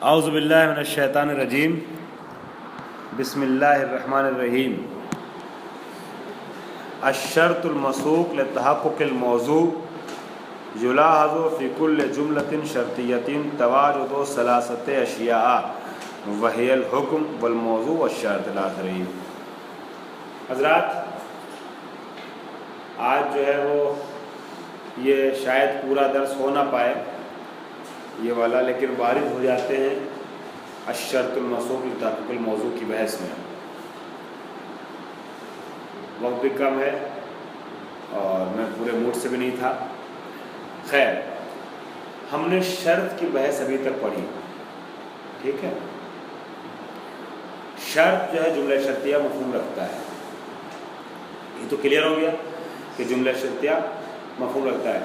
اعوذ باللہ من الشیطان الرجیم، بسم اللہ الرحمن الرحیم۔ الشرط المسوق لتحقق الموضوع یلاحظ فی کل جملۃ شرطیۃ تواجد ثلاثۃ اشیاء وہی الحکم والموضوع والشرط الاخری۔ حضرات، آج جو ہے وہ یہ شاید پورا درس ہو نہ پائے یہ والا، لیکن وارد ہو جاتے ہیں الشرط المسوق لتحقق الموضوع کی بحث میں۔ وقت بھی کم ہے اور میں پورے موڈ سے بھی نہیں تھا۔ خیر، ہم نے شرط کی بحث ابھی تک پڑھی، ٹھیک ہے۔ شرط جو ہے جملہ شرطیہ مفہوم رکھتا ہے، یہ تو کلیئر ہو گیا کہ جملہ شرطیہ مفہوم رکھتا ہے۔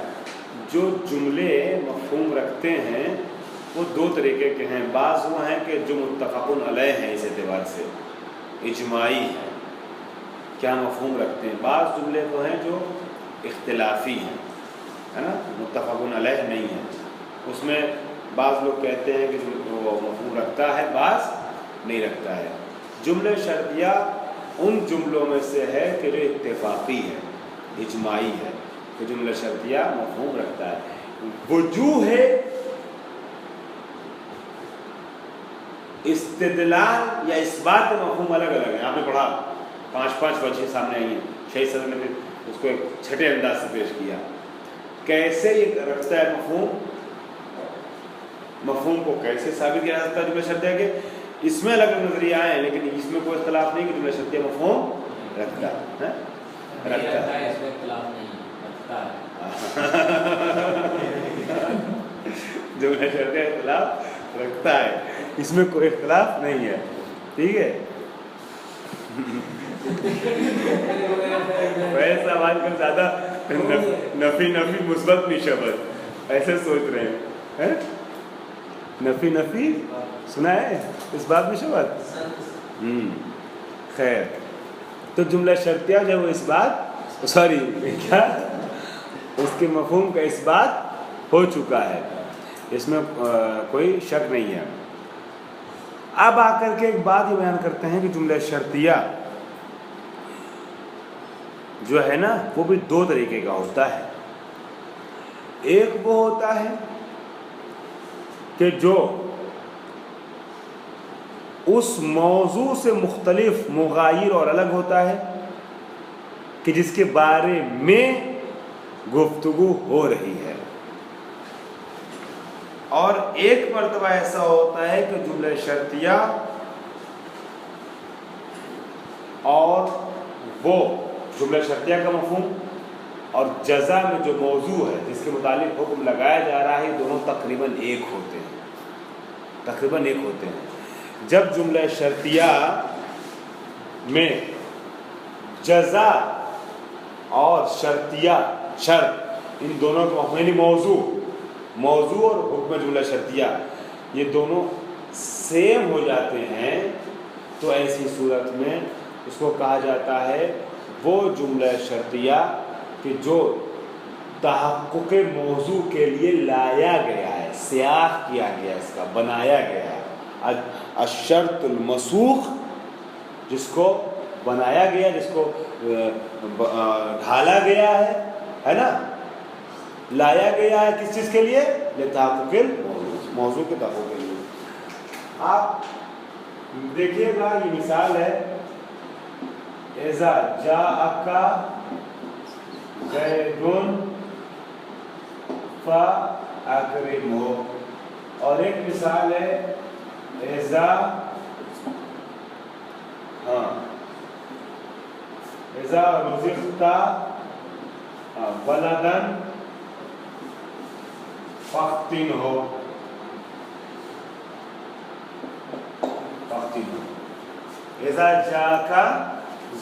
جو جملے مفہوم رکھتے ہیں وہ دو طریقے کے ہیں۔ بعض وہ ہیں کہ جو متفق علیہ ہیں، اس اعتبار سے اجماعی ہیں، کیا مفہوم رکھتے ہیں۔ بعض جملے وہ ہیں جو اختلافی ہیں، ہے نا، متفق علیہ نہیں ہیں۔ اس میں بعض لوگ کہتے ہیں کہ وہ مفہوم رکھتا ہے، بعض نہیں رکھتا ہے۔ جملہ شرطیہ ان جملوں میں سے ہے کہ جو اتفاقی ہے، اجماعی ہے، کہ جملہ شرطیہ مفہوم رکھتا ہے۔ وجوہ استدلال یا اس بات مفہوم الگ الگ ہے۔ آپ نے پڑھا 5 وجہ سامنے آئی ہیں، شہید صدر نے پھر اس کو ایک چھٹے انداز سے پیش کیا۔ کیسے یہ رکھتا ہے مفہوم کو کیسے ثابت کیا جا سکتا ہے جملہ شرطیہ کے؟ اس میں الگ الگ نظریہ آئے ہیں، لیکن اس میں کوئی اختلاف نہیں کہ جملہ شرطیہ مفہوم رکھتا ہے، رکھتا ہے۔ اس میں اختلاف نہیں رکھتا ہے۔ جملہ شرطیہ اختلاف رکھتا ہے، اس میں کوئی اختلاف نہیں ہے، ٹھیک ہے۔ ویسا آج کل زیادہ نفی مثبت نشبت ایسے سوچ رہے ہیں، نفی سنا ہے اس بات نشبت۔ خیر، تو جملہ شرطیہ جو ہے وہ اس بات کیا اس کے مفہوم کا اس بات ہو چکا ہے، اس میں کوئی شک نہیں ہے۔ اب آ کر کے ایک بات یہ بیان کرتے ہیں کہ جملہ شرطیہ جو ہے نا وہ بھی دو طریقے کا ہوتا ہے۔ ایک وہ ہوتا ہے کہ جو اس موضوع سے مختلف، مغایر اور الگ ہوتا ہے، کہ جس کے بارے میں گفتگو ہو رہی ہے۔ اور ایک مرتبہ ایسا ہوتا ہے کہ جملہ شرطیہ اور وہ جملہ شرطیہ کا مفہوم اور جزا میں جو موضوع ہے جس کے متعلق حکم لگایا جا رہا ہے، دونوں تقریباً ایک ہوتے ہیں۔ جب جملہ شرطیہ میں جزا اور شرطیہ، شرط، ان دونوں کا مفہوم یعنی موضوع اور حکم جملہ شرطیہ یہ دونوں سیم ہو جاتے ہیں، تو ایسی صورت میں اس کو کہا جاتا ہے وہ جملہ شرطیہ کہ جو تحقق موضوع کے لیے لایا گیا ہے، سیاق کیا گیا، اس کا بنایا گیا ہے۔ الشرط المسوق، جس کو بنایا گیا، جس کو ڈھالا گیا ہے نا، لایا گیا ہے کس چیز کے لیے؟ لتحقق موضوع کے تحقق کے لیے۔ آپ دیکھیے گا یہ مثال ہے، اذا جاءک زید فاکرمہ، اور ایک مثال ہے اذا رزقت ولدا فافتنہ۔ اذا جاءک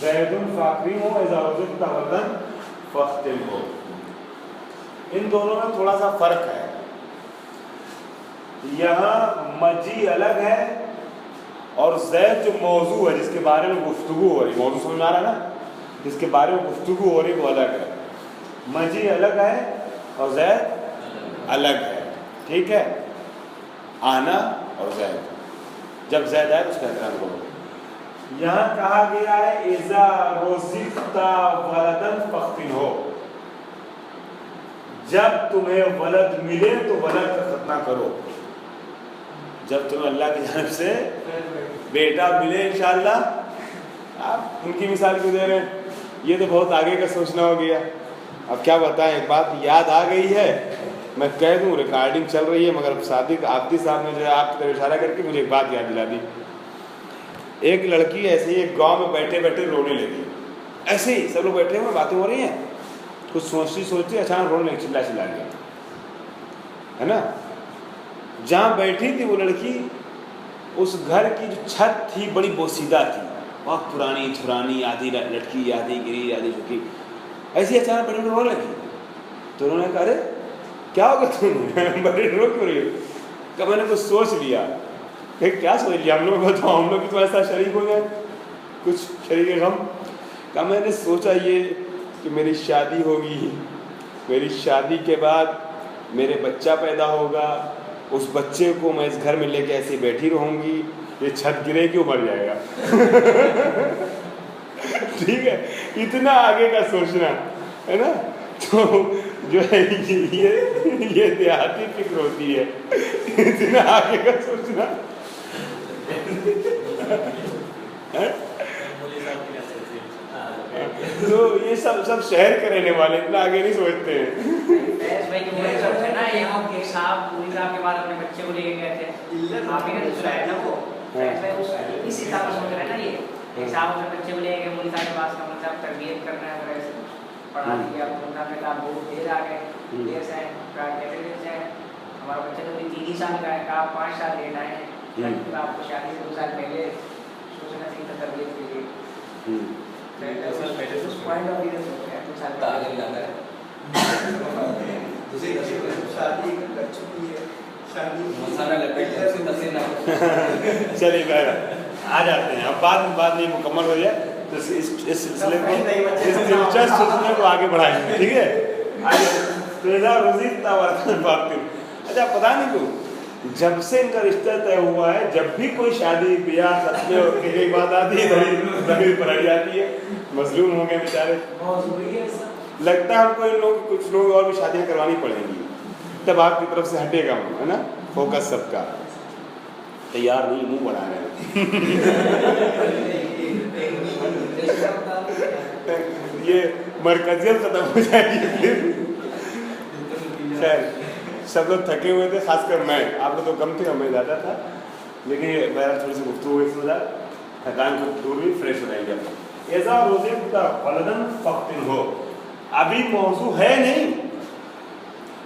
زید فاکرمہ، اذا رزقت ولدا فافتنہ۔ ان دونوں میں تھوڑا سا فرق ہے۔ یہاں مجیء الگ ہے اور زید جو موضوع ہے جس کے بارے میں گفتگو ہو رہی، موضوع سمجھ میں آ رہا ہے نا، جس کے بارے میں گفتگو ہو رہی وہ الگ ہے۔ مجیء الگ ہے اور زید الگ ہے، ٹھیک ہے۔ آنا اور زید، جب زید آئے تو اس کا احترام کرو۔ یہاں کہا گیا ہے اذا رزقت ولدا فاختنہ، جب تمہیں ولد ملے تو ولد کا ختنہ کرو۔ جب تمہیں اللہ کی جانب سے بیٹا ملے انشاءاللہ، آپ ان کی مثال کیوں دے رہے ہیں؟ یہ تو بہت آگے کا سوچنا ہو گیا۔ اب کیا بتائیں، ایک بات یاد آ گئی ہے، میں کہہ دوں ریکارڈنگ چل رہی ہے، مگر صادق آبدی صاحب نے جو ہے آپ کی طرف اشارہ کر کے مجھے ایک بات یاد دلا دی۔ ایک لڑکی ایسے ہی ایک گاؤں میں بیٹھے بیٹھے رونے لگی، ایسے ہی سب لوگ بیٹھے ہوئے باتیں ہو رہی ہیں، کچھ سوچتی اچانک رونے لگی، چلا گیا ہے نا۔ جہاں بیٹھی تھی وہ لڑکی، اس گھر کی جو چھت تھی بڑی بوسیدہ تھی، بہت پرانی، آدھی لٹکی آدھی گری آدھی جھکی، ایسی اچانک بیٹھے رونے لگی۔ تو انہوں نے کہا ارے کیا ہوگا تم بڑے رو کیوں رہی ہو؟ کہ میں نے کچھ سوچ لیا۔ کہ کیا سوچ لیا؟ ہم لوگ تو ہم لوگ بھی تو ایسا شریک ہو گئے، کچھ شریک غم۔ کہ میں نے سوچا یہ کہ میری شادی ہوگی، میری شادی کے بعد میرے بچہ پیدا ہوگا، اس بچے کو میں اس گھر میں لے کے ایسے بیٹھی رہوں گی، یہ چھت گرے کیوں مر جائے گا۔ ٹھیک ہے، اتنا آگے کا سوچنا ہے نا، تو جو ہے یہ دیہاتی فکر ہوتی ہے، اتنا آگے کا سوچنا۔ تو یہ سب شہر کے رہنے والے اتنا آگے نہیں سوچتے ہیں۔ پڑھا لیا بہت دیر آ گئے، دیر سے ہمارا بچہ تو 3 سال کا ہے، کہا 5 سال لیٹ آئے ہیں، آپ کو شادی سے 2 سال پہلے سوچنا چاہیے تھا تربیت کے لیے۔ چلیے بہرحال آ جاتے ہیں، اب بات نہیں مکمل ہو جائے تو اس سلسلے کو، اس دلچسپ سلسلے کو آگے بڑھائیں گے، ٹھیک ہے۔ اچھا پتا نہیں کیوں جب سے ان کا رشتہ طے ہوا ہے، جب بھی کوئی شادی بیاہ ختم کی بات آتی ہے ضمیر پر اڑ جاتی ہے، مظلوم ہو گئے بیچارے۔ لگتا ہے ہم کو ان لوگ کچھ لوگ اور بھی شادیاں کروانی پڑیں گی، تب آپ کی طرف سے ہٹے گا ہے نا فوکس سب کا۔ تیار نہیں، منہ بڑھا رہے ہیں۔ یہ مرکزیت ختم ہو جائے گی پھر۔ خیر سب لوگ تھکے ہوئے تھے، خاص کر میں، آپ لوگ تو کم تھے اور میں زیادہ تھا، لیکن بہرحال تھوڑی سی گفتگو ہوئی، تھکان کو دور بھی فریش ہو جائیں گے۔ ایسا رزقت ولدا فاختنہ، ابھی موضوع ہے نہیں،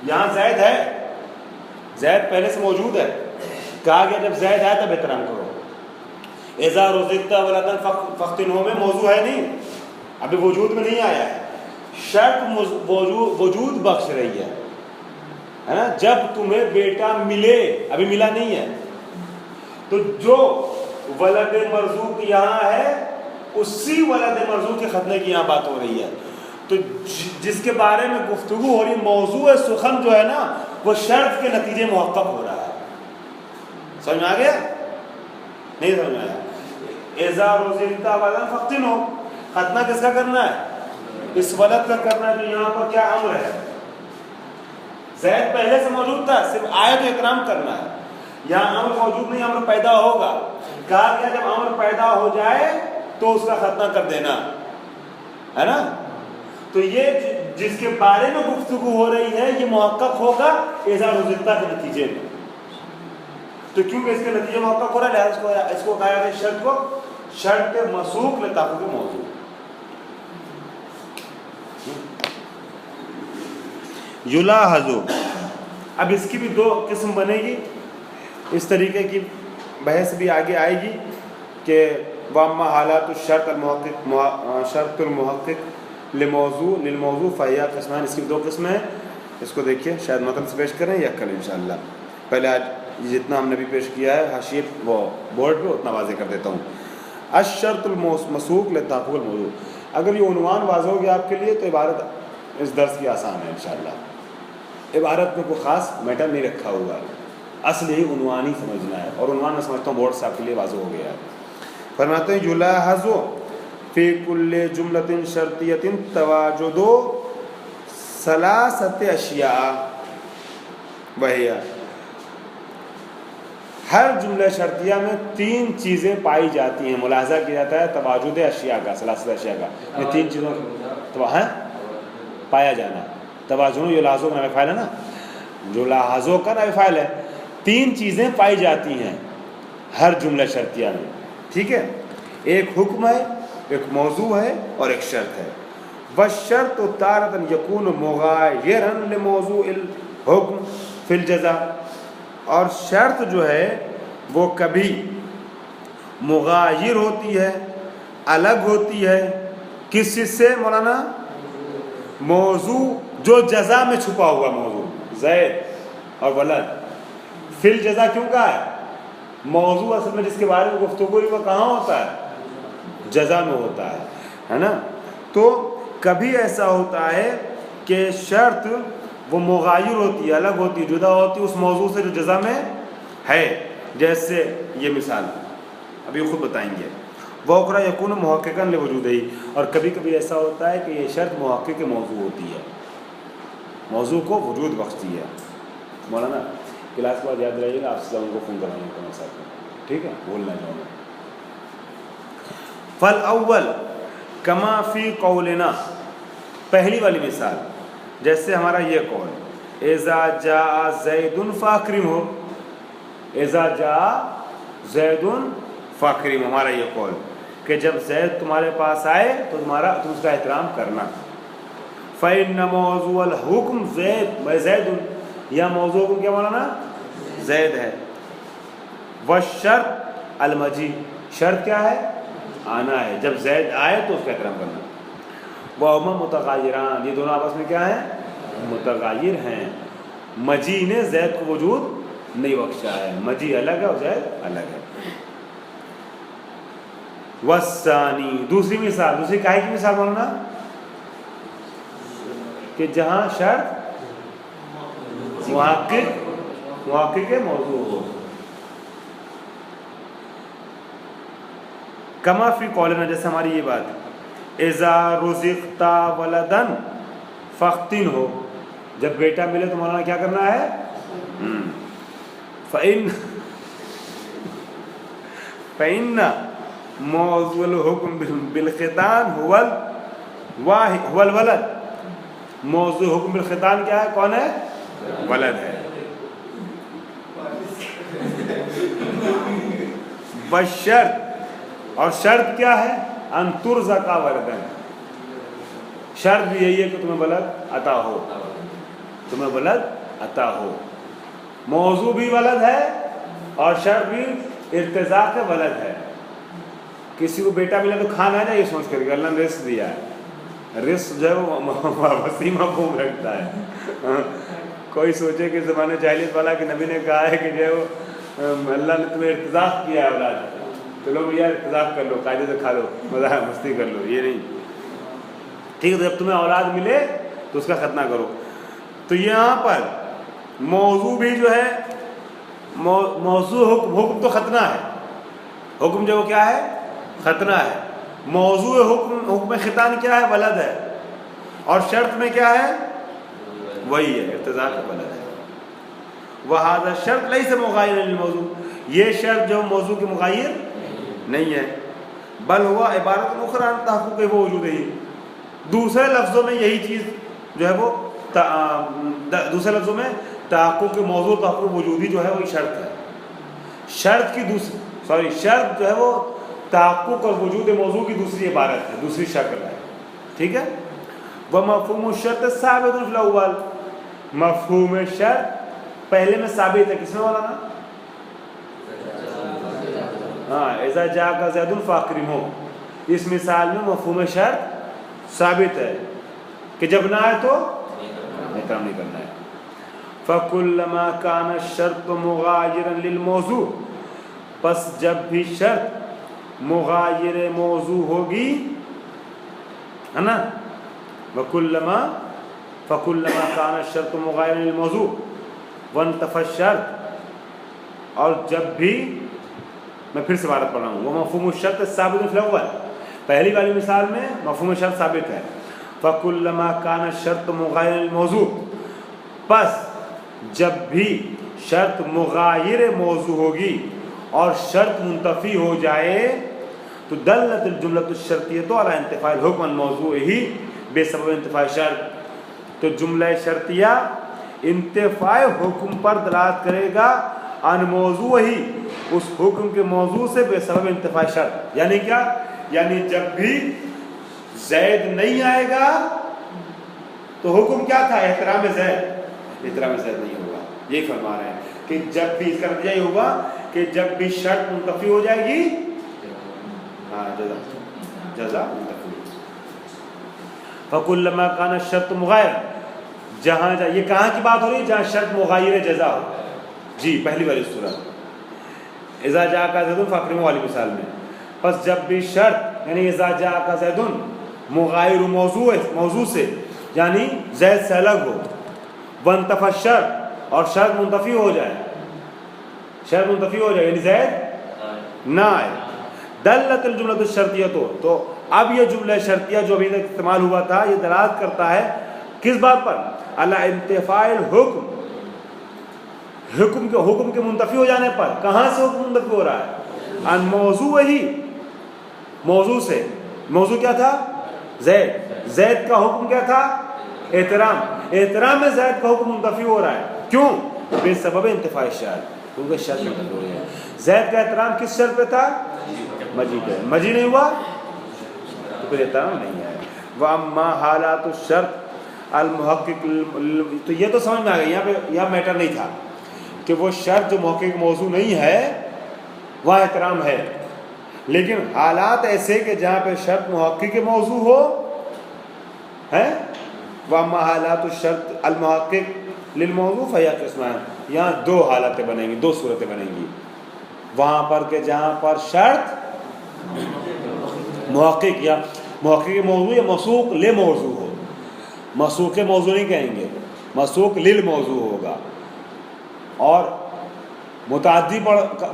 یہاں زید ہے، زید پہلے سے موجود ہے، کہا گیا جب زید آیا تب احترام کرو۔ اذا رزقت ولدا فاختنہ میں موضوع ہے نہیں، ابھی وجود میں نہیں آیا ہے، شرط وجود بخش رہی ہے نا، جب تمہیں بیٹا ملے، ابھی ملا نہیں ہے، تو جو ولد مرزوق یہاں ہے اسی ولد مرزوق کے ختنے کی یہاں بات ہو رہی ہے۔ تو جس کے بارے میں گفتگو ہو رہی، موضوع سخن جو ہے نا، وہ شرط کے نتیجے محقق ہو رہا ہے۔ سمجھ میں آ گیا؟ نہیں سمجھ میں آیا؟ اذا رزقت ولدا فاختنہ، ختنہ کس کا کرنا ہے؟ اس ولد کا کرنا ہے، تو یہاں پر کیا امر ہے؟ زید پہلے سے موجود تھا، صرف آئے تو اکرام کرنا ہے، یہاں امر موجود نہیں، امر پیدا ہوگا، کہا گیا جب امر پیدا ہو جائے تو اس کا ختنہ کر دینا ہے نا۔ تو یہ جس کے بارے میں گفتگو ہو رہی ہے یہ محقق ہوگا اذا رزقت کے نتیجے میں، تو کیونکہ اس کے نتیجے محقق ہو رہا ہے لہذا اس کو کہا جاتا ہے شرط کو شرط مسوق لتحقق موضوع۔ یلاحظ، اب اس کی بھی 2 قسم بنے گی، اس طریقے کی بحث بھی آگے آئے گی کہ واما حالات الشرط المحقق شرط المحقق للموضوع فہی قسمان، اس کی 2 قسمیں ہیں، اس کو دیکھیے، شاید متن سے پیش کریں یا کل انشاءاللہ۔ پہلے آج جتنا ہم نے بھی پیش کیا ہے حاشیے وہ بورڈ پہ اتنا واضح کر دیتا ہوں۔ الشرط المسوق لتحقق الموضوع، اگر یہ عنوان واضح ہو گیا آپ کے لیے تو عبارت اس درس کی آسان ہے انشاءاللہ، عبارت میں کوئی خاص میٹر نہیں رکھا ہوگا، اصل ہی عنوانی سمجھنا ہے، اور عنوان میں سمجھتا ہوں بورڈ سے آپ کے لیے واضح ہو گیا ہے۔ فرماتے ہیں یلاحظ فی کل جملۃ شرطیۃ تواجد ثلاثۃ اشیاء وہی ہر جملہ شرطیہ میں 3 چیزیں پائی جاتی ہیں، ملاحظہ کیا جاتا ہے تواجد اشیاء کا، ثلاثۃ اشیاء کا، یہ 3 چیزوں پایا جانا، توازن یلاحظو کا نائب فاعل ہے نا، جو لاحظو کا نائب فاعل ہے، 3 چیزیں پائی جاتی ہیں ہر جملہ شرطیہ میں، ٹھیک ہے، ایک حکم ہے، ایک موضوع ہے، اور ایک شرط ہے۔ والشرط تارۃ یکون مغایرا لموضوع الحکم فی الجزاء، اور شرط جو ہے وہ کبھی مغایر ہوتی ہے، الگ ہوتی ہے، کس چیز سے مولانا؟ موضوع جو جزا میں چھپا ہوا موضوع، زید اور ولد، فی الجزا کیوں کہا ہے؟ موضوع اصل میں جس کے بارے میں گفتگو ہوئی وہ کہاں ہوتا ہے؟ جزا میں ہوتا ہے نا۔ تو کبھی ایسا ہوتا ہے کہ شرط وہ مغایر ہوتی ہے، الگ ہوتی ہے، جدا ہوتی ہے اس موضوع سے جو جزا میں ہے، جیسے یہ مثال ابھی خود بتائیں گے۔ وَأُخْرَى يَكُونُ مُحَقِّقًا لِوُجُودِهِ، اور کبھی کبھی ایسا ہوتا ہے کہ یہ شرط محقق کے موضوع ہوتی ہے، موضوع کو وجود بخشتی ہے۔ مولانا کلاس کے بعد یاد رہیے گا، آپ سے ان کو فون کرائیں گے ہمارے ساتھ، ٹھیک ہے، بھول نہ جاؤ۔ فَالْأَوَّلُ كَمَا فِي قَوْلِنَا، پہلی والی مثال جیسے ہمارا یہ قول اِذَا جَاءَ زَيْدٌ فَأَكْرِمْهُ، اِذَا جَاءَ زَيْدٌ فَأَكْرِمْهُ، ہمارا یہ قول کہ جب زید تمہارے پاس آئے تو تم اس کا احترام کرنا۔ فَإِنَّ مَوْضُوعَ الْحُكْمِ زَيْدٌ، یا موضوع حکم کیا مولانا؟ زید ہے۔ وَالشَّرْطُ الْمَجِیءُ، شرط کیا ہے؟ آنا ہے، جب زید آئے تو اس کا احترام کرنا۔ وَهُمَا مُتَغَايِرَانِ، یہ دونوں آپس میں کیا ہیں؟ متغیر ہیں۔ مجیء نے زید کو وجود نہیں بخشا ہے، مجیء الگ ہے اور زید الگ ہے۔ والثانی، دوسری مثال، دوسری کاہے کی مثال بولنا؟ کہ جہاں شرط محقق کے موضوع ہو، کما فی قولنا، جیسے ہماری یہ بات اذا رزقت ولدا فاختنہ، جب بیٹا ملے تو مولانا کیا کرنا ہے؟ فإن موضوع الحکم بالختان هو الولد، موضوع حکم بالختان کیا ہے؟ کون ہے؟ ولد ہے۔ والشرط، اور شرط کیا ہے؟ ان ترزق ولدا، شرط بھی یہی ہے کہ تمہیں ولد عطا ہو، تمہیں ولد عطا ہو۔ موضوع بھی ولد ہے اور شرط بھی ارتزاق ولد ہے۔ کسی کو بیٹا ملا تو کھانا ہے، یہ سوچ کر کے اللہ نے رزق دیا ہے، رزق جو ہے وہ وسیع مفہوم رکھتا ہے۔ کوئی سوچے کہ زمانے جاہلیت والا کہ نبی نے کہا ہے کہ جو ہے وہ اللہ نے تمہیں ارتزاق کیا ہے اولاد، تو لوگ یار ارتزاق کر لو، قاعدے سے کھا لو، مزہ مستی کر لو، یہ نہیں، ٹھیک ہے، تو جب تمہیں اولاد ملے تو اس کا ختنہ کرو۔ تو یہاں پر موضوع بھی جو ہے، موضوع حکم تو ختنہ ہے، حکم جو کیا ہے؟ ختنہ ہے۔ موضوع حکم ختان کیا ہے؟ ولد ہے، اور شرط میں کیا ہے؟ وہی ہے، ارتزاق ولد ہے۔ وَهَذَا الشَّرْطُ لَيْسَ مُغَايِرًا لِلْمَوْضُوع، یہ شرط جو موضوع کے مغایر نہیں ہے، بل ہوا عبارت اخرى عن تحقق وجودہ، دوسرے لفظوں میں یہی چیز جو ہے وہ دوسرے لفظوں میں تحقق موضوع، تحقق وجودی جو ہے وہ شرط ہے۔ شرط کی شرط جو ہے وہ تحقق اور وجود موضوع کی دوسری عبارت ہے، دوسری شکل ہے، ٹھیک ہے۔ ومفہوم الشرط ثابت فی الاول، مفہوم شرط پہلے میں ثابت ہے، کس میں مولانا؟ اذا جاء زید فاکرمہ، اس مثال میں مفہوم شرط ثابت ہے کہ جب نہ آئے تو احترام نہیں کرنا ہے۔ فَكُلَّمَا كَانَ الشَّرْطُ مُغَايِرًا لِلْمَوْضُوع، پس جب بھی شرط مغایر موضوع ہوگی، ہے نا، فَكُلَّمَا كَانَ الشَّرْطُ مُغَايِرًا لِلْمَوْضُوع وَانْتَفَى الشَّرْطُ، اور جب بھی میں پھر سے عبارت پڑھ رہا ہوں وہ مفہوم الشرط ثابت فی الاول، پہلی والی مثال میں مفہوم شرط ثابت ہے. فَكُلَّمَا كَانَ الشَّرْطُ مُغَايِرَ الْمَوْضُوع، پس جب بھی شرط مغایر موضوع ہوگی اور شرط منتفی ہو جائے تو دلت الجملۃ الشرطیۃ علی انتفاء الحکم الموضوع ہی بے سبب انتفاء شرط، تو جملہ شرطیہ انتفاع حکم پر دلالت کرے گا ان موضوع ہی، اس حکم کے موضوع سے بے سبب انتفاع شرط. یعنی کیا؟ یعنی جب بھی زید نہیں آئے گا تو حکم کیا تھا؟ احترام زید، احترام زید نہیں ہوگا. یہی فرما رہے ہیں کہ جب بھی، اس کا نتیجہ یہ ہوگا کہ جب بھی شرط منتفی ہو جائے گی، ہاں جزا منتفی. فَكُلَّمَا كَانَ الشَّرْطُ مُغَايِرًا، جہاں یہ کہاں کی بات ہو رہی ہے؟ جہاں شرط مغایر جزا ہو. جی پہلی والی صورت اذا جاء زید فاکرموا والی مثال میں. پس جب بھی شرط یعنی اذا جاء زید مغایر موضوع سے یعنی زید سے الگ ہو، وانتفى الشرط اور شرط منتفی ہو جائے، شرط منتفی ہو جائے یعنی زید نہ آئے، دلت الجملۃ الشرطیہ، تو اب یہ جملہ شرطیہ جو ابھی تک استعمال ہوا تھا یہ دلالت کرتا ہے کس بات پر؟ علی انتفاء الحکم، حکم کے منتفی ہو جانے پر. کہاں سے حکم منتفی ہو رہا ہے؟ ان موضوع ہی، موضوع سے. موضوع کیا تھا؟ زید. زید کا حکم کیا تھا؟ احترام. احترام میں زید کا حکم منتفی ہو رہا ہے. کیوں؟ بے سبب انتفاع شرط، کیونکہ شرط منتفی ہو رہی ہے. زید کا احترام کس شرط پہ تھا؟ مجی پہ. مجی نہیں ہوا تو پھر احترام نہیں ہے. واما حالات الشرط المحقق، تو یہ تو سمجھ میں آ گئی. یہاں پہ یہاں میٹر نہیں تھا کہ وہ شرط جو محقق موضوع نہیں ہے وہاں احترام ہے، لیکن حالات ایسے کہ جہاں پہ شرط محقق موضوع ہو ہے. واما حالات الشرط المحقق للموضوع فہی قسمان، یہاں دو حالتیں بنیں گی، دو صورتیں بنیں گی وہاں پر کہ جہاں پر شرط محقق یا محقق موضوع یا مسوق لے موضوع ہو. مسوق موضوع نہیں کہیں گے، مسوق لل موضوع ہوگا. اور متعدی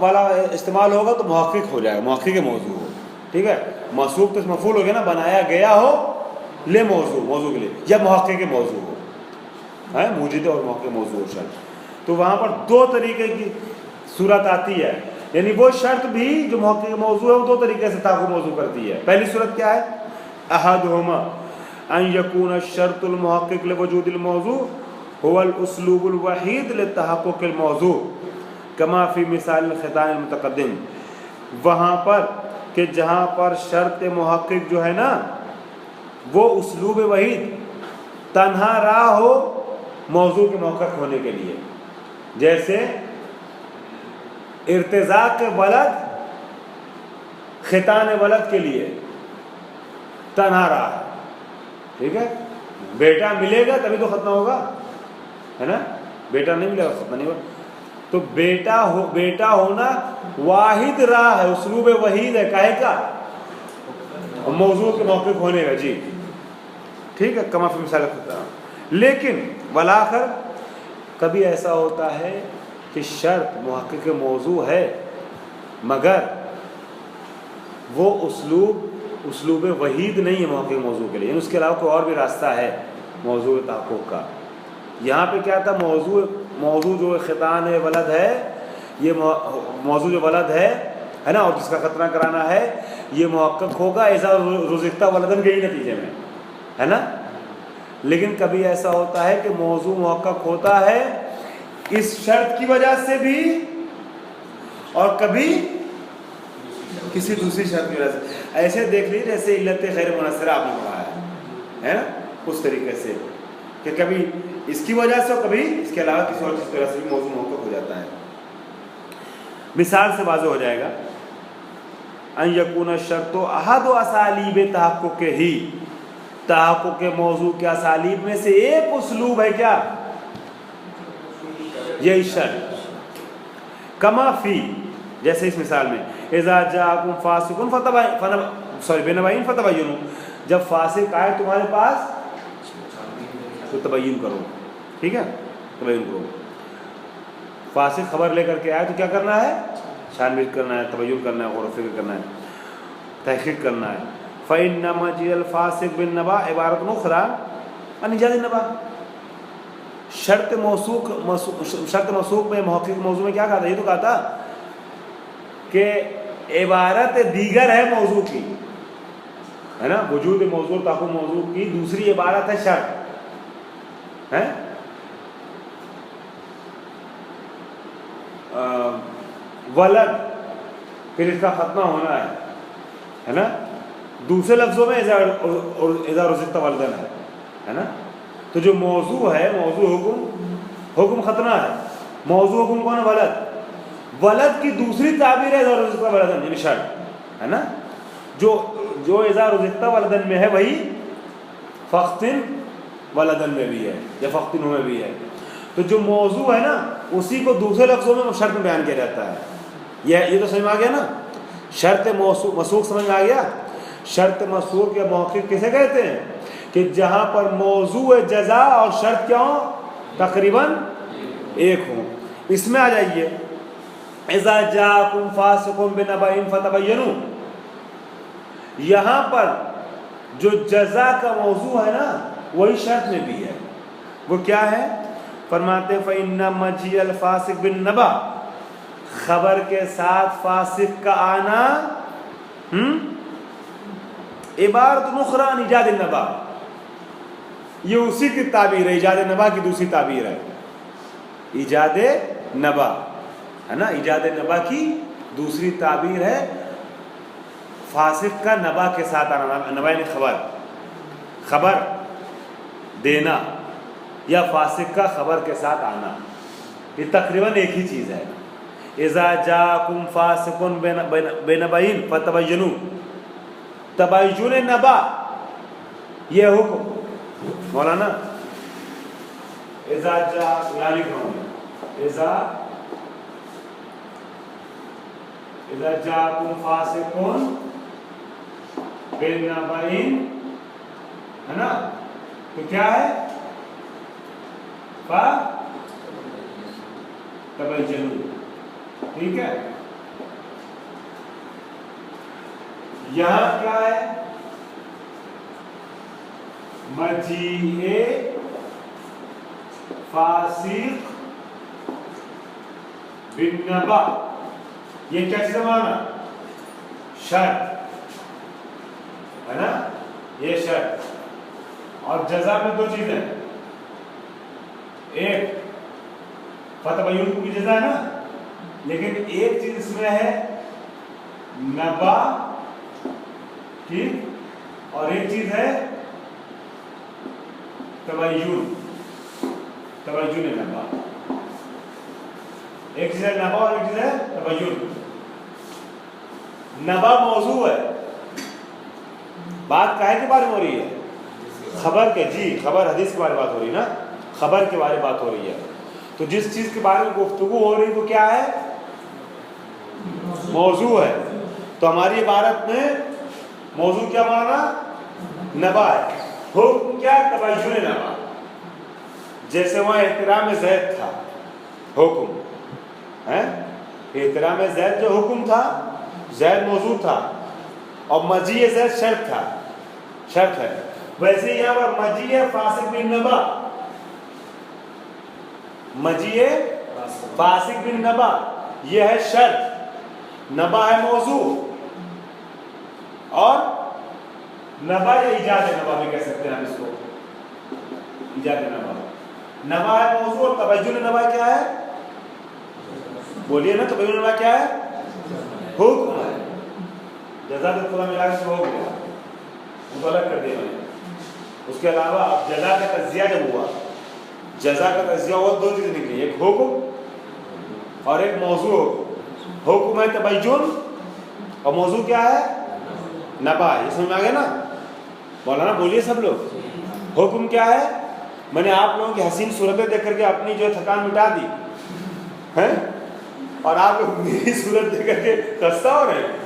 والا استعمال ہوگا تو محقق ہو جائے گا، محقق موضوع ہو. ٹھیک ہے. مسوق تو مفعول ہو گیا نا، بنایا گیا ہو لے موضوع، موضوع کے لیے، یا محقق موضوع ہو، موجود اور محقق موضوع ہو شرط. تو وہاں پر دو طریقے کی صورت آتی ہے. یعنی وہ شرط بھی جو محقق موضوع ہے وہ دو طریقے سے تعاقب موضوع کرتی ہے. پہلی صورت کیا ہے؟ احدہما ان یکون الشرط المحقق لوجود الموضوع هو الاسلوب الوحید لتحقق الموضوع کما فی مثال الختان المتقدم. وہاں پر کہ جہاں پر شرط محقق جو ہے نا وہ اسلوب وحید تنہا راہ ہو موضوع کے محقق ہونے کے لیے، جیسے ارتزاق ولد، ختان ولد کے لیے تنہا راہ ہے. ٹھیک ہے. بیٹا ملے گا تبھی تو ختم ہوگا، ہے نا. بیٹا نہیں ملے گا ختم نہیں ہوگا. تو بیٹا ہونا واحد راہ ہے، اسلوب وحید ہے کاہے کا؟ موضوع کے محقق ہونے کا. جی ٹھیک ہے. کما فی مثال ختان. لیکن والآخر کبھی ایسا ہوتا ہے کہ شرط محقق موضوع ہے مگر وہ اسلوب وحید نہیں ہے محقق موضوع کے لیے، یعنی اس کے علاوہ کوئی اور بھی راستہ ہے موضوع تحقق کا. یہاں پہ کیا تھا؟ موضوع جو ختان ولد ہے، یہ موضوع جو ولد ہے نا، اور جس کا خطرہ کرانا ہے یہ محقق ہوگا اذا رزقتا ولدن کے ہی نتیجے میں، ہے نا. لیکن کبھی ایسا ہوتا ہے کہ موضوع محقق ہوتا ہے اس شرط کی وجہ سے بھی اور کبھی کسی دوسری شرط کی وجہ سے. ایسے دیکھ لیجیے جیسے علت غیر منحصرہ آپ نے پڑھایا ہے نا، اس طریقے سے کہ کبھی اس کی وجہ سے اور کبھی اس کے علاوہ کسی اور چیز کی وجہ سے بھی موضوع محقق ہو جاتا ہے. مثال سے واضح ہو جائے گا. ان یکون الشرط احد اسالیب تحقق ہی، تحقق کے موضوع کے اسالیب میں سے ایک اسلوب ہے کیا؟ یہی شرط. کما فی، جیسے اس مثال میں اذا جاءکم فاسق بنبأ فتبینوا، جب فاسق آئے تمہارے پاس تو تبین کرو. ٹھیک ہے. تبین کرو. فاسق خبر لے کر کے آئے تو کیا کرنا ہے؟ چھان کرنا ہے، تبین کرنا ہے، غور و فکر کرنا ہے، تحقیق کرنا ہے۔ فَإِنَّ مَجِيءَ الْفَاسِقِ بِالنَّبَأِ عِبَارَةٌ أُخْرَىٰ عَنْ إِيجَادِ النَّبَأِ۔ شرط موصوف میں محقق موضوع میں کیا کہا تھا؟ یہ تو کہا تھا کہ عبارت دیگر ہے موضوع کی، ہے نا، وجود موضوع تحقق موضوع کی دوسری عبارت ہے شرط ہے۔ ولد پھر اس کا ختمہ ہونا ہے نا، دوسرے لفظوں میں اذا رزقت ولدن ہے نا۔ تو جو موضوع ہے، موضوع حکم ختنہ ہے، موضوع حکم کون ہے؟ ولد۔ ولد کی دوسری تعبیر ہے اذا رزقت ولدن، یعنی شرط ہے نا۔ جو اذا رزقت ولدن میں ہے وہی فختن ولدن میں بھی ہے یا فختن میں بھی ہے۔ تو جو موضوع ہے نا اسی کو دوسرے لفظوں میں شرط میں بیان کیا جاتا ہے۔ یہ تو سمجھ میں آ گیا نا، شرط مسوق سمجھ میں آ گیا۔ شرط مسوق یا محقق کسے کہتے ہیں؟ کہ جہاں پر موضوع جزا اور شرط کیا ہوں؟ تقریباً ایک ہوں۔ اس میں آ جائیے، اذا جاءکم فاسق بنبأ فتبینوا، یہاں پر جو جزا کا موضوع ہے نا وہی شرط میں بھی ہے۔ وہ کیا ہے؟ فرماتے ہیں فَإِنَّ مَجِيءَ الْفَاسِقِ بِالنَّبَأِ، خبر کے ساتھ فاسق کا آنا عبارت اخری عن ایجاد النبأ، یہ اسی کی تعبیر ہے، ایجاد نبا کی دوسری تعبیر ہے۔ ایجاد نبا ہے نا، ایجاد نبا کی دوسری تعبیر ہے فاسق کا نبا کے ساتھ آنا، نبا یعنی خبر دینا، یا فاسق کا خبر کے ساتھ آنا، یہ تقریباً ایک ہی چیز ہے۔ اذا جاءکم فاسق بنبأ فتبینوا، تبین نبا یہ حکم مولانا، اذا جاء یہاں لکھ رہا ہوں، اذا جاءکم فاسق بنبأ ہے نا، تو کیا ہے؟ تبینوا، ٹھیک ہے۔ یہاں کیا ہے؟ مجیء فاسق بالنبأ، یہ کیا چیز مانا؟ شرط ہے نا، یہ شرط۔ اور جزا میں دو چیزیں، ایک فتبین کی جزا ہے نا، لیکن ایک چیز اس میں ہے نبا کی، اور ایک چیز ہے تبین نبا، ایک چیز ہے نبا اور ایک چیز ہے تبین۔ نبا موضوع ہے، بات کاہے کے بارے میں ہو رہی ہے؟ خبر کے، جی خبر حدیث کے بارے میں بات ہو رہی ہے نا، خبر کے بارے میں بات ہو رہی ہے۔ تو جس چیز کے بارے میں گفتگو ہو رہی ہے وہ کیا ہے؟ موضوع ہے۔ تو ہماری عبارت میں موضوع کیا مانا؟ نبا ہے، حکم کیا؟ تبین نبا۔ جیسے وہاں احترام زید تھا حکم ہے، احترام زید جو حکم تھا، زید موضوع تھا، اور مجیء زید شرط تھا، شرط ہے۔ ویسے یہاں پر مجیء فاسق بالنبأ، مجیء فاسق بالنبأ یہ ہے شرط، نبا ہے موضوع، اور نبا یا ایجاد نبا بھی کہہ سکتے ہیں ہم اس کو، ایجاد نبا، نبا ہے موضوع، اور تبین نبا کیا ہے؟ بولیے نا، تبین نبا کیا ہے؟ حکم ہے۔ جزا کا پورا ملا کے ہو گیا، وہ تو الگ کر دیا میں نے۔ اس کے علاوہ اب جزا کا تجزیہ جب ہوا، جزا کا تجزیہ ہوا دو چیزیں نکلی، ایک حکم اور ایک موضوع۔ حکم ہے تبین اور موضوع کیا ہے؟ نبا۔ یہ سمجھ میں آ گیا نا؟ مولانا بولیے سب لوگ، حکم کیا ہے؟ میں نے آپ لوگوں کی حسین صورتیں دیکھ کر کے اپنی جو تھکان مٹا دی ہیں، اور آپ لوگ میری صورت دیکھ کر کے خستہ ہو رہے ہیں۔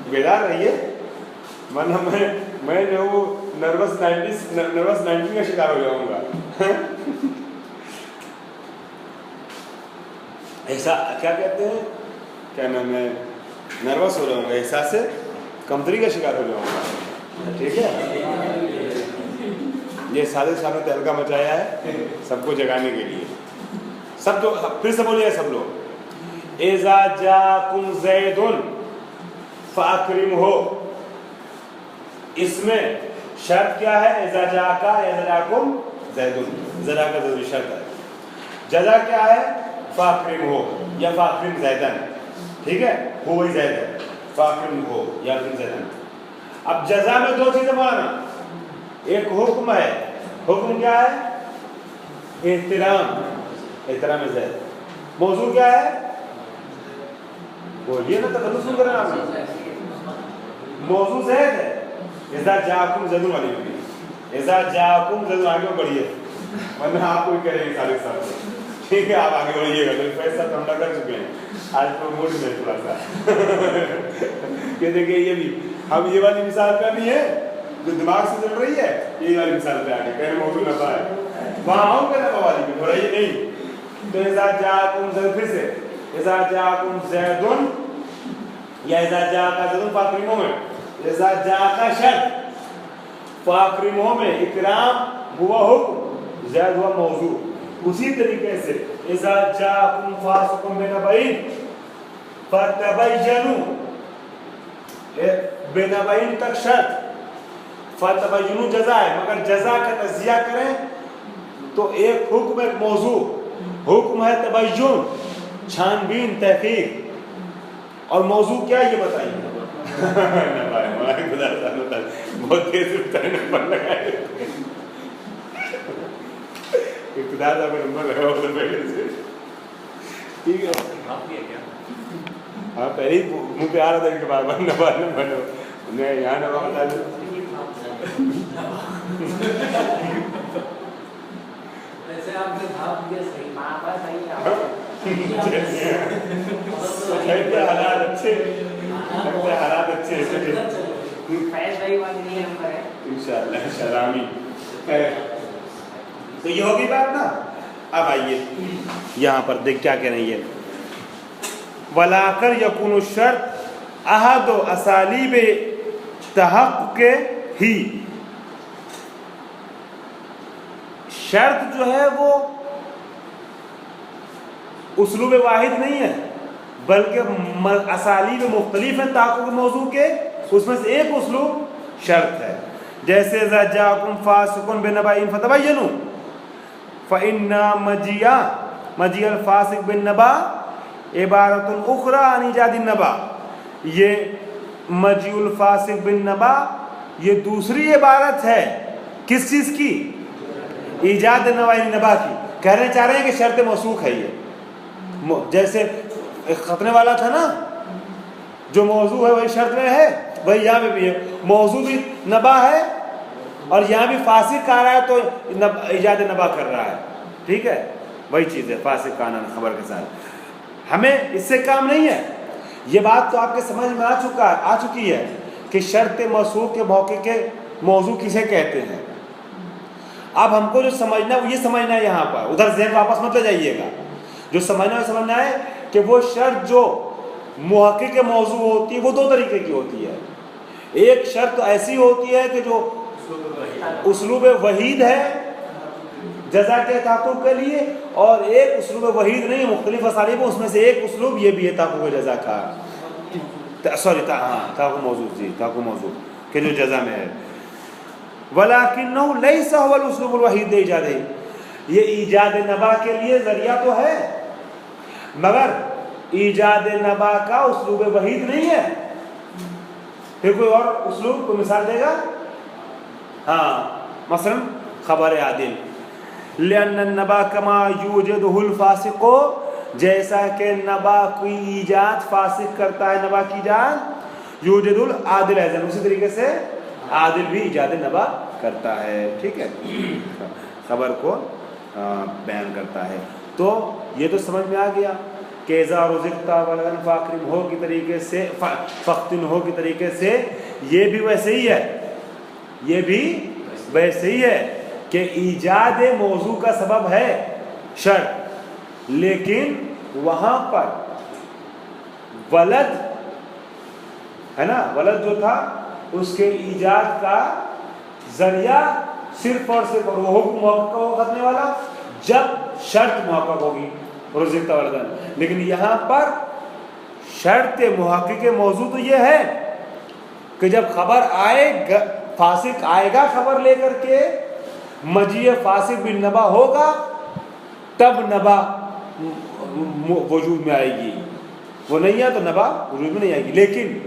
بیدار رہیے، ورنہ میں جو وہ نروس نائنٹی کا شکار ہو جاؤں گا۔ کیا کہتے ہیں، کیا نام ہے، نروس ہو رہا ہوں گا، احساس سے کمتری کا شکار ہو رہا ہوں گا، ٹھیک ہے. یہ صادق صاحب نے تہلکہ مچایا ہے سب کو جگانے کے لیے. سب تو پھر سے بولیے سب لوگ، اذا جاکم زید فاکرمہ. اس میں شرط کیا ہے؟ اذا جاکا اذا جاکم زید، ذرا کا ضروری شرط ہے. جزا کیا ہے؟ فاکرمہ یا فاکرم زیدن، ٹھیک ہے، وہ وہی زید ہے، فاکرمہ یا فاکرم زیدن. اب جزا میں دو چیزیں مانا، ایک حکم ہے. حکم کیا ہے؟ احترام، احترام زید. موضوع کیا ہے؟ بولیے نا، تکلف کیوں کرنا آپ نے؟ موضوع زید ہے. اذا جاکم زید والی بھی، اذا جاکم زید آگے بڑھیے ورنہ آپ کو بھی کریں گے صادق صاحب سے. ٹھیک ہے، آپ آگے بڑھیے گا. پیسہ تو ہم کر چکے ہیں آج پروموٹ میں تھوڑا سا کہ دیکھیں یہ بھی ہم یہ والی مثال پہ نہیں ہے جو دماغ سے چل رہی ہے، یہ والی مثال پہ آگے کہنے موضوع نفع ہے وہاں آؤں گے نفع والی پہ، تھوڑا یہ نہیں. تو اذا جاکم زید، پھر سے اذا جاکم زیدن یا اذا جاکا زیدن فاکرمہ میں، اذا جاکا شرط، فاکرمہ میں اکرام ہوا حکم، زید ہوا موضوع. اسی طریقے سے اذا جاکم فاسق بنبأ فتبینوا، بنبأ تک شرط، فتبینوا جزا ہے، مگر جزا کا تجزیہ کریں تو ایک حکم ایک موضوع. حکم ہے تبین، چھان بین، تحقیق، اور موضوع کیا یہ بتائیے. بہت تیز نمبر لگائے، اقتدار کا نمبر لگا ادھر بیٹھے سے، ٹھیک ہے. ہاں پہلے منہ پہ آ رہا تھا کہ بار بار نمبر میں یہاں نمبر بتا دوں. ویسے آپ نے بھاپ دیا صحیح، ماں کا صحیح حالات اچھے، حالات اچھے فیض بھائی والی نہیں نمبر ہے انشاءاللہ، انشاءاللہ آمین. تو یہ ہوگی بات نا. اب آئیے یہاں پر دیکھ کیا کہہ رہی ہے، وَلَاكَرْ يَكُونُ الشَّرْطُ أَحَدُ أَسَالِيبِ تَحَقُّقِ ہی. شرط جو ہے وہ اسلوب واحد نہیں ہے، بلکہ اسالیب مختلف ہیں تحقق موضوع کے. اس میں سے ایک اسلوب شرط ہے. جیسے اذا جاءکم فاسق بنبأ فتبینوا، فإن مجیء الفاسق بالنبأ عبارت اخری عن ایجاد النبأ. یہ مجیء الفاسق بالنبأ یہ دوسری عبارت ہے کس چیز کی؟ ایجاد نبأ کی. کہنا چاہ رہے ہیں کہ شرط موثوق ہے یہ. جیسے خطنے والا تھا نا، جو موضوع ہے وہی شرط میں ہے، وہی یہاں پہ بھی ہے. موضوع بھی نبا ہے اور یہاں بھی فاسق آ رہا ہے تو ایجاد نبا کر رہا ہے. ٹھیک ہے، وہی چیز ہے فاسق کا آنا خبر کے ساتھ. ہمیں اس سے کام نہیں ہے. یہ بات تو آپ کے سمجھ میں آ چکی ہے کہ شرط موصوف کے موقع کے موضوع کسے کہتے ہیں. اب ہم کو جو سمجھنا ہے وہ یہ سمجھنا ہے، یہاں پر ادھر ذہن واپس مت لے جائیے گا. جو سمجھنا ہے کہ وہ شرط جو محقق کے موضوع ہوتی ہے وہ دو طریقے کی ہوتی ہے. ایک شرط ایسی ہوتی ہے کہ جو اسلوب وحید ہے جزا کے تحقق کے لیے، اور ایک اسلوب وحید نہیں، مختلف اسالیب، اس میں سے ایک اسلوب یہ بھی ہے تحقق جزا کا، تحقق موضوع، جی تحقق موضوع کہ جو جزا میں ہے. وَلَكِنَّهُ لَيْسَ هُوَ الْأُسْلُوبُ الْوَحِيدُ لِإِيجَادِهِ. یہ ایجاد نبا کے لیے ذریعہ تو ہے، مگر ایجاد نبا کا اسلوب وحید نہیں ہے. پھر کوئی اور اسلوب، کوئی مثال دے گا؟ ہاں، مثلا خبر عادل، لأن النبا کما یوجدہ الفاسق، جیسا کہ نبا کی ایجاد فاسق کرتا ہے، نبا کی ایجاد یوجد العادل ہے، اسی طریقے سے عادل بھی ایجاد نبا کرتا ہے. ٹھیک ہے، خبر کو بیان کرتا ہے. تو یہ تو سمجھ میں آ گیا کہ اذا رزقت ولدا فاکرم ہو کی طریقے سے، فختن ہو کی طریقے سے یہ بھی ویسے ہی ہے، یہ بھی ویسے ہی ہے کہ ایجاد موضوع کا سبب ہے شرط، لیکن وہاں پر ولد ہے نا، ولد جو تھا اس کے ایجاد کا ذریعہ صرف اور صرف اور وہ حکم محقق ہو کرنے والا جب شرط محقق ہوگی رزقت ولدن. لیکن یہاں پر شرط محقق موضوع تو یہ ہے کہ جب خبر آئے گا، فاسق آئے گا خبر لے کر کے، مجیء فاسق بن نبا ہوگا تب نبا وجود میں آئے گی، وہ نہیں ہے تو نبا وجود میں نہیں آئے گی. لیکن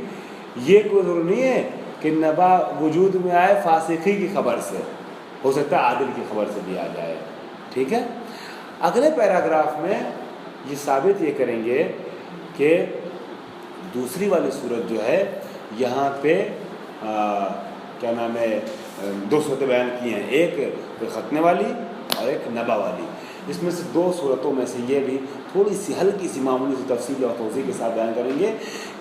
یہ کوئی ضرور نہیں ہے کہ نبا وجود میں آئے فاسقی کی خبر سے، ہو سکتا ہے عادل کی خبر سے بھی آ جائے. ٹھیک ہے. اگلے پیراگراف میں یہ ثابت یہ کریں گے کہ دوسری والی صورت جو ہے یہاں پہ کیا نام ہے، دو صورتیں بیان کی ہیں، ایک ختنے والی اور ایک نبا والی. اس میں سے دو صورتوں میں سے یہ بھی تھوڑی سی ہلکی سی معمولی سی تفصیل اور توضیح کے ساتھ بیان کریں گے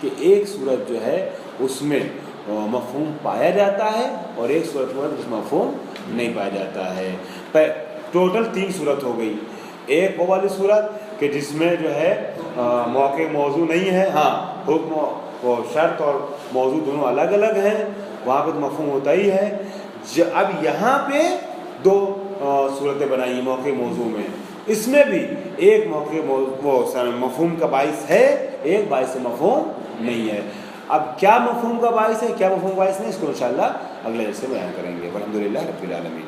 کہ ایک صورت جو ہے اس میں مفہوم پایا جاتا ہے اور ایک صورت میں اس میں مفہوم نہیں پایا جاتا ہے. ٹوٹل 3 صورت ہو گئی. ایک وہ والی صورت کہ جس میں جو ہے موقع موضوع نہیں ہے، ہاں حکم و شرط اور موضوع دونوں الگ الگ ہیں، وہاں پہ تو مفہوم ہوتا ہی ہے. اب یہاں پہ 2 صورتیں بنائی موقع موضوع میں، اس میں بھی ایک موقع مفہوم کا باعث ہے، ایک باعث مفہوم نہیں ہے. اب کیا مفہوم کا باعث ہے کیا مفہوم کا باعث نہیں، اس کو انشاءاللہ اگلے حصے بیان کریں گے. الحمدللہ رب العالمین.